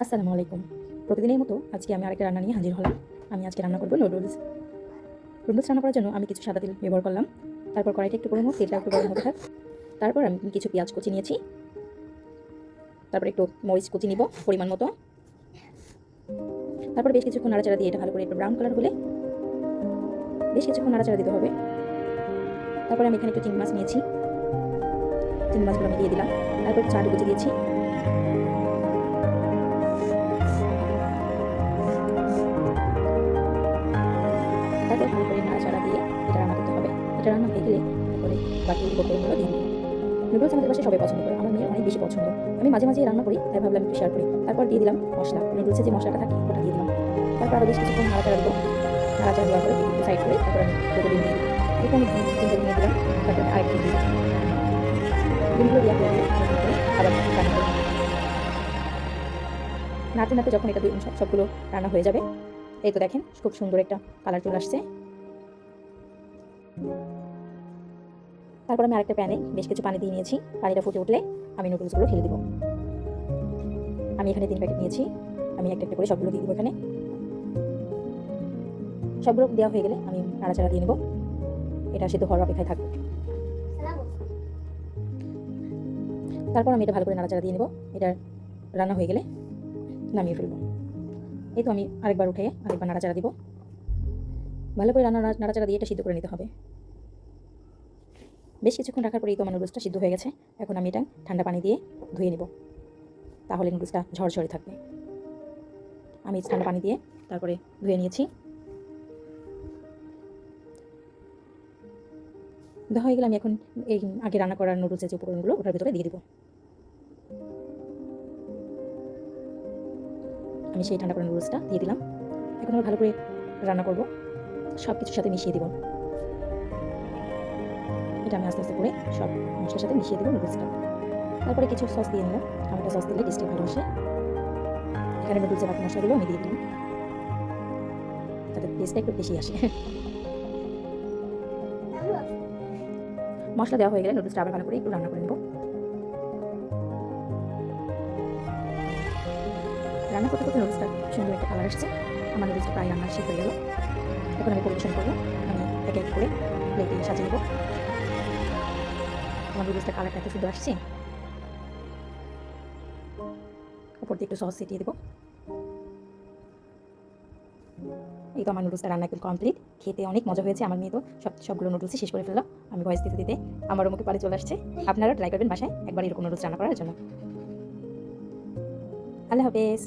আসসালামু আলাইকুম। প্রতিদিনের মতো আজকে আমি আরেকটা রান্না নিয়ে হাজির হলাম। আমি আজকে রান্না করব নুডলস। নুডলস রান্না করার জন্য আমি কিছু সাদা তেল ব্যবহার করলাম। তারপর কড়াইটা একটু গরম হোক, তেলটা একটু গরম হতে থাক। তারপর আমি কিছু পেঁয়াজ কুচি নিয়েছি। তারপর একটু মরিচ কুচি নিব পরিমাণ মতো। তারপর বেশ কিছুক্ষণ নাড়াচাড়া দিয়ে এটা ভালো করে একটু ব্রাউন কালার হলে বেশ কিছুক্ষণ নাড়াচাড়া দিতে হবে। তারপরে আমি এখানে একটু চিংড়ি মাছ নিয়েছি। চিংড়ি মাছগুলো আমি দিয়ে দিলাম। তারপর একটু আলু কুচি দিয়েছি। তারপর ভালো করে নাড়াচাড়া দিয়ে এটা রান্না করতে হবে। এটা রান্না হয়ে গেলে তারপরে বাকি উপকরণগুলো দিয়ে দিই। নুডলস আমাদের বাসায় সবাই পছন্দ করে, আমার মেয়ের অনেক বেশি পছন্দ। আমি মাঝে মাঝে রান্না করি, তাই ভাবলাম একটু শেয়ার করি। তারপর দিয়ে দিলাম মশলা, নুডলসে যে মশলাটা থাকে ওটা দিয়ে দিলাম। তারপর আরও বেশ কিছুক্ষণ নাড়াচাড়া দিব। নাড়াচাড়া দেওয়ার পরে একটু সাইড করে তারপর আমি দুটো ডিম দিয়ে দিই। এরকম আমি 3টা ডিম দিয়ে দিলাম। তারপর আরেকটা ডিম দিয়ে দিলাম। ডিমগুলো দেওয়া হয়ে গেলে আবার রান্না করব। নাড়তে নাড়তে যখন এটা সবগুলো রান্না হয়ে যাবে, এই তো দেখেন খুব সুন্দর একটা কালার চলে আসছে। তারপর আমি আরেকটা প্যানে বেশ কিছু পানি দিয়ে নিয়েছি। পানিটা ফুটে উঠলে আমি নুডলসগুলো ঢেলে দিব। আমি এখানে 3 প্যাকেট নিয়েছি। আমি একটা একটা করে সবগুলো দিয়ে দিব এখানে। সবগুলো দেওয়া হয়ে গেলে আমি নাড়াচাড়া দিয়ে নেব। এটা সিদ্ধ হওয়ার অপেক্ষায় থাকবে। তারপর আমি এটা ভালো করে নাড়াচাড়া দিয়ে নেব। এটা রান্না হয়ে গেলে নামিয়ে ফেলবো। এই তো আমি আরেকবার উঠে আরেকবার নাড়াচাড়া দিব। ভালো করে নাড়াচাড়া দিয়ে এটা সিদ্ধ করে নিতে হবে। বেশ কিছুক্ষণ রাখার পরেই তো আমার নুডলসটা সিদ্ধ হয়ে গেছে। এখন আমি এটা ঠান্ডা পানি দিয়ে ধুয়ে নেব, তাহলে নুডলসটা ঝরঝরে থাকবে। আমি ঠান্ডা পানি দিয়ে তারপরে ধুয়ে নিয়েছি। ধোয়া হয়ে গেলে আমি এখন এই আগে রান্না করার নুডলসের যে উপকরণগুলো ওটার ভিতরে দিয়ে দিব। আমি সেই ঠান্ডা করা নুডলসটা দিয়ে দিলাম। এখন আমি ভালো করে রান্না করব, সব কিছুর সাথে মিশিয়ে দিব। এটা আমি আস্তে আস্তে করে সব মশলার সাথে মিশিয়ে দেবো নুডলসটা। তারপরে কিছু সস দিয়ে নিলাম। টমেটো সস দিলে টেস্টটা ভালো আসে। এখানে নুডলসের বাকি মশলাগুলো আমি দিয়ে দিলাম, যাতে টেস্টটা একটু বেশি আসে। মশলা দেওয়া হয়ে গেলে নুডলসটা আবার ভালো করে একটু রান্না করে নেব। রান্না করতে করতে নুডলসটা সুন্দর একটা কালার আসছে। আমার নুডলসটা প্রায় রান্না শেষ হয়ে গেল। এখন আমি পরিবেশন করবো। আমি একে এক করে প্লেটে সাজিয়ে দেবো। আমার নুডলসটার কালারটা এত সুন্দর আসছে। উপর দিয়ে একটু সস ছিটিয়ে দেবো। এই তো আমার নুডলসটা রান্না একদম কমপ্লিট। খেতে অনেক মজা হয়েছে। আমার মেয়ে তো সবগুলো নুডলসই শেষ করে ফেললো। আমি ভয়েস দিতে দিতে আমারও মুখে পানি চলে আসছে। আপনারাও ট্রাই করবেন বাসায় একবার এরকম নুডলস রান্না করার জন্য। আল্লাহ হাফেজ।